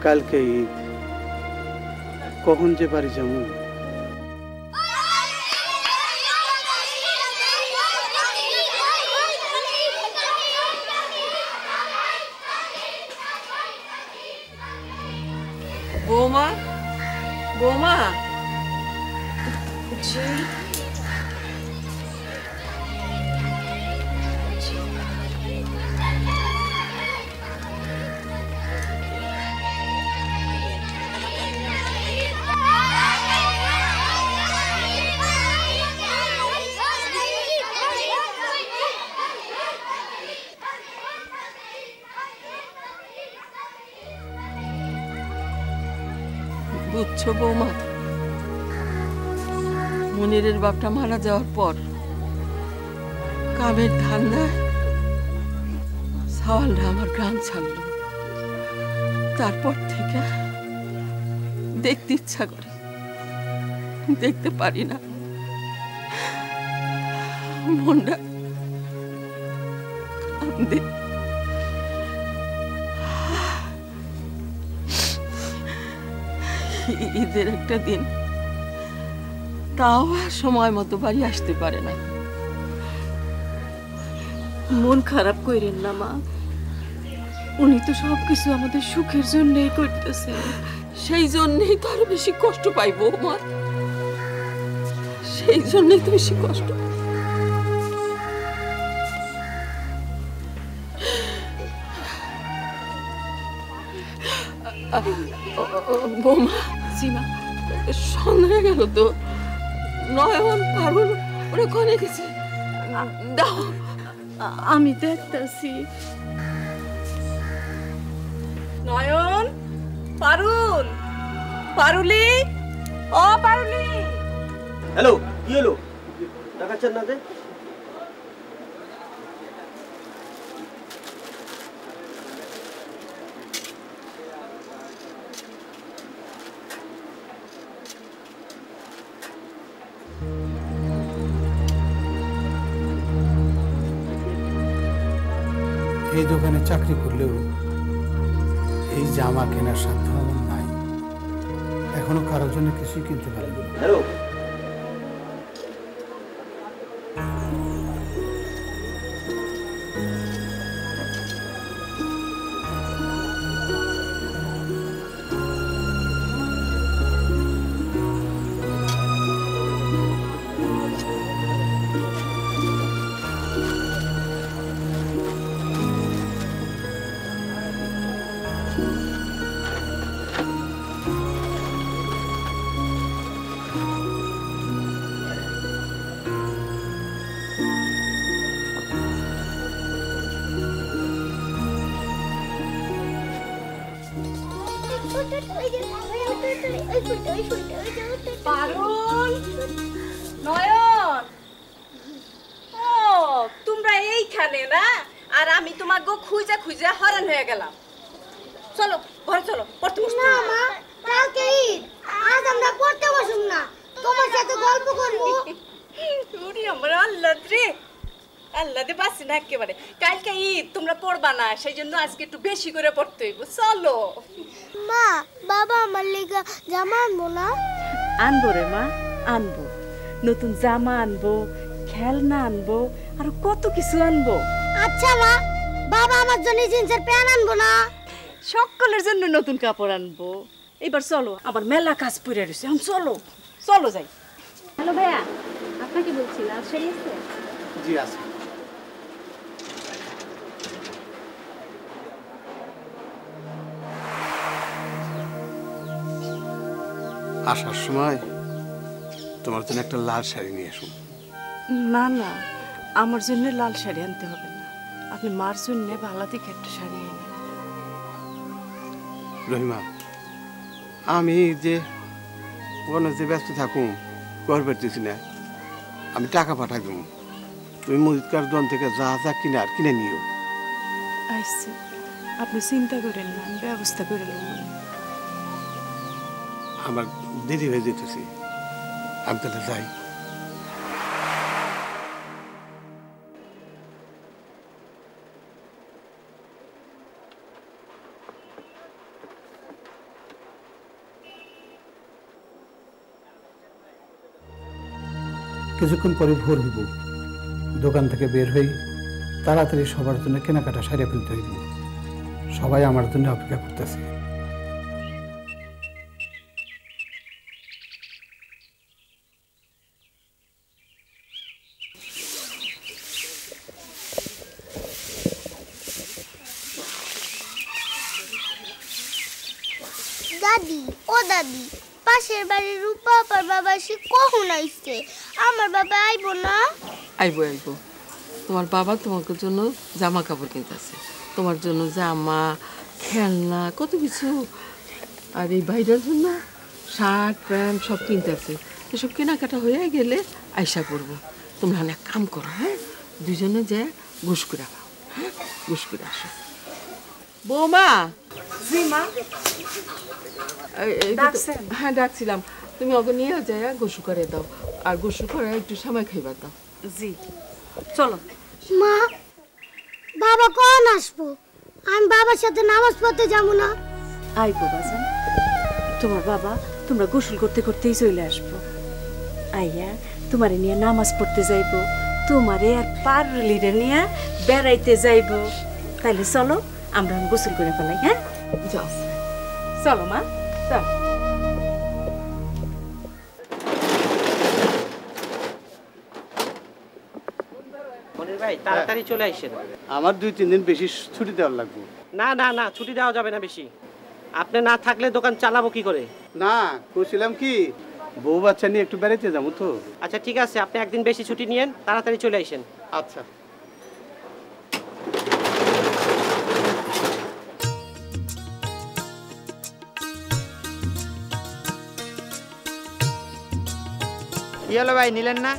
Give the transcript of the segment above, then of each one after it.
কালকে ঈদ, কখন যে বাড়ি যাবো? বৌমা, বৌমা, বুঝছো বৌমা, মনিরের বাপটা মারা যাওয়ার পর কামের ধান্দায় সাওয়ালরা আমার গ্রাম ছাড়লো। তারপর থেকে দেখতে ইচ্ছা করে, দেখতে পারি না। মনটা কান্দে। ঈদের একটা দিন তাও সময় মতো বাড়ি আসতে পারে না। মন খারাপ করেন না মা, উনি তো সবকিছু আমাদের সুখের জন্যই করতেছেন। সেই জন্যই তো আরো বেশি কষ্ট পাইবো মা, সেই জন্যই তো বেশি কষ্ট। বৌমা, সীমা, সন্ধ্যা হয়ে গেল তো। নয়ন পারুল ওরা কোনে গেছে? দাও, আমি দেখতেছি। নয়ন, পারুল, পারুলি, ও পারুলি। হ্যালো, কি হলো? দেখাচ্ছেন না যে? এই দোকানে চাকরি করলেও এই জামা কেনার সাধ্য আমার নাই। এখনো কারোর জন্য কিছুই কিনতে পারিনি। হ্যালো, পারুল, নয়ন, ও তোমরা এইখানে না? আর আমি তোমাকে খুঁজে খুঁজে হরান হয়ে গেলাম। চলো ঘরে চলো, পড়তে বসতে না মা, কালকে ঈদ, আজ আমরা পড়তে বসুম না, তোমার সাথে গল্প করবো। উরি আমার আল্লাহ রে, আল্লাহ দে বাসি না একেবারে। কালকে ঈদ, তোমরা পড়বা না, সেই জন্য আজকে একটু বেশি করে পড়তে হইব। চলো। মা, বাবা আমার লেগা জামা আনবো না? আনবো রে মা, আনবো। নতুন জামা আনবো, খেলনা আনবো, আর কত কিছু আনবো। আচ্ছা মা, বাবা আমার জন্য জিন্সের প্যান্ট আনবো না? সকলের জন্য নতুন কাপড় আনবো। এবার চলো, আবার মেলা কাজ পড়ে রয়েছে, চলো চলো যাই। হ্যালো ভাইয়া, আপনাকে বলছি লাল শাড়ি আছে? জি আছে। আসার সময় তোমার জন্য একটা লাল শাড়ি নিয়ে আসুন। না না, আমার জন্য লাল শাড়ি আনতে হবে না, আপনি মার জন্য ভালো দেখে একটা শাড়ি এনে। রহিমা, আমি যে ওখানে যে ব্যস্ত থাকুন ঘর বেরতেছি না, আমি টাকা পাঠাই দেবো, তুমি মুদিতকার দোকান থেকে যা যা কিনার কিনে নিও। আচ্ছা, আপনি চিন্তা করেন না, আমি ব্যবস্থা করে নেব। আমার দেরি হয়ে যেতেছি, আমি তাহলে যাই। কিছুক্ষণ পরে ভোর হইব, দোকান থেকে বের হই, তাড়াতাড়ি সবার জন্য কেনাকাটা সারিয়ে ফেলতে হইব। সবাই আমার জন্য অপেক্ষা করতেছে। দাদি, ও দাদি, পাশের বাড়ির রূপা আপার বাবা সে কখন আইছে? আমার বাবা আইবো না? আইবো আইবো, তোমার বাবা তোমার জন্য জামা কাপড় কিনতেছে, তোমার জন্য জামা, খেলনা, কত কিছু। আর এই ভাইটার জন্য শার্ট প্যান্ট সব কিনতেছে। এসব কেনাকাটা হয়ে গেলে আইসা করবো। তোমরা অনেক কাম করো, হ্যাঁ, দুজনে যে ঘুষ করে খাও, হ্যাঁ, ঘুষ করে আসো। বৌমা, জি মা, ডাকছেন? হ্যাঁ ডাকছিলাম, তুমি ওকে নিয়ে যাই গোসু করে দাও, আর গোসু করে একটু সময় খাইবা দাও। জি চলো। মা, বাবা কখন আসবো? আমি বাবার সাথে নামাজ পড়তে যাবো না? আইবো বাজান, তোমার বাবা তোমরা গোসল করতে করতেই চলে আসবো। আইয়া তোমারে নিয়ে নামাজ পড়তে যাইবো, তোমারে আর পারলিরে নিয়ে বেড়াইতে যাইবো। তাইলে চলো আমরা গোসল করে ফেলাই। হ্যাঁ যাও। চলো মা, চলো। মনির ভাই তাড়াতাড়ি চলে আসেন। আমার 2-3 দিন বেশি ছুটি দেওয়ার লাগবে। না না না, ছুটি দেওয়া যাবে না বেশি। আপনি না থাকলে দোকান চালাবো কি করে? না, কইছিলাম কি বউ বাচ্চা নিয়ে একটু বেড়াইতে যাবো তো। আচ্ছা ঠিক আছে, আপনি একদিন বেশি ছুটি নিয়েন, তাড়াতাড়ি চলে আসেন। আচ্ছা। কি হলো ভাই, নিলেন না?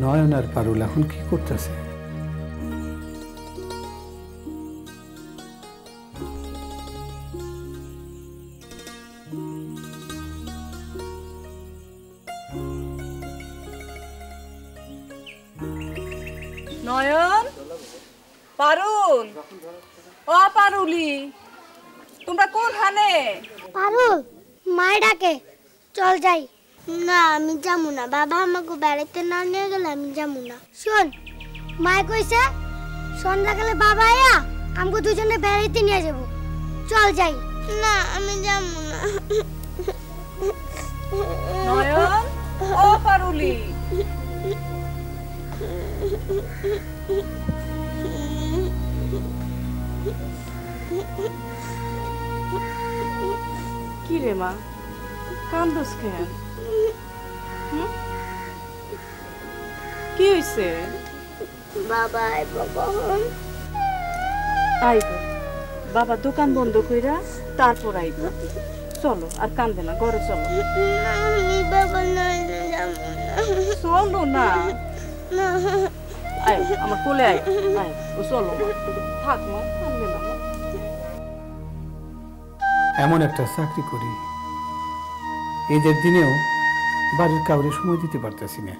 নয়ন আর পারুল এখন কি করতেছে? নয়ন, পারুল, ও পারুলি, তোমরা কোনখানে? পারুল মায় ডাকে, চল যাই। না আমি যাবো না, বাবা আমাকে বেড়াতে না নিয়ে গেলে আমি যাবো না। শোন, মায় কইছে সন্ধ্যাকালে বাবা আয়া আমাকে দুজনে বেড়াইতে নিয়ে যাবো, চল যাই। না আমি যাবো না। নয়ন, ও পারুলি, কি রে মা, কান্দোস কেন? কি হইছে? বাবা আইব কখন? আইব, বাবা দোকান বন্ধ কইরা তারপর আইব। চলো আর কান্দে না, ঘরে চলো। না আমি বাবা নইলে যাবো না। চলো না, না আয় আমার কোলে আয়, আয় ও চলো মা। থাক মা, কান্দে না। এমন একটা চাকরি করি, ঈদের দিনেও বাড়ির কাউরে সময় দিতে পারতেছি না।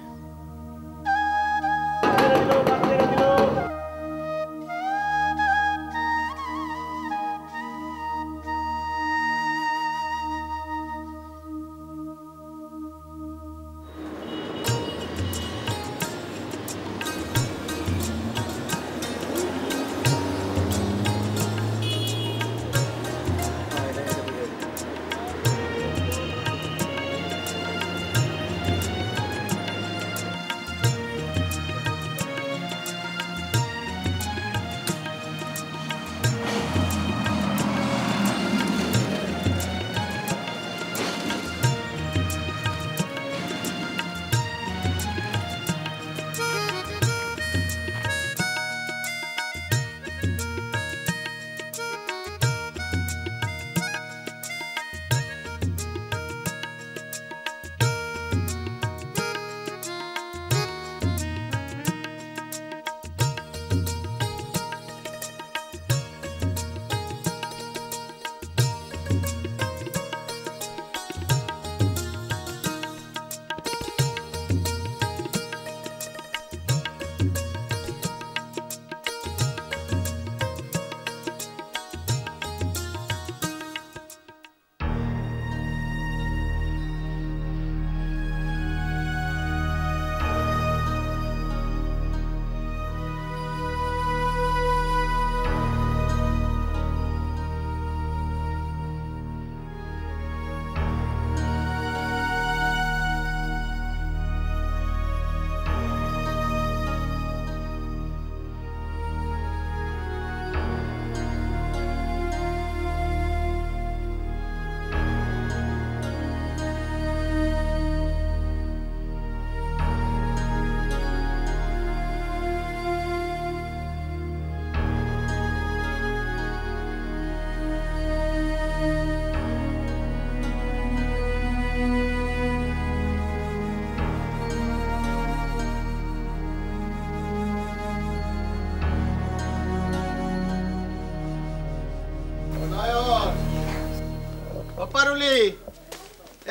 পারুলি,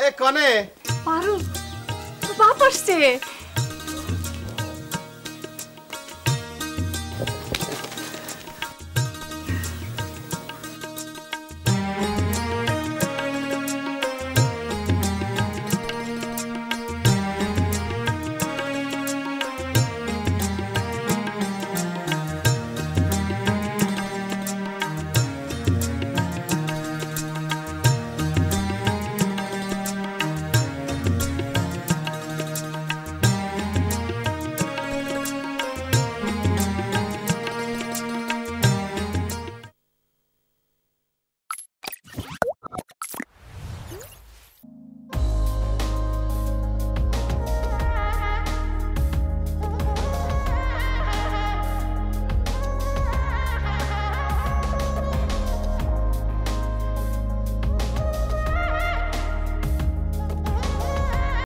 এ কনে? পারুল, বাপ আসছে।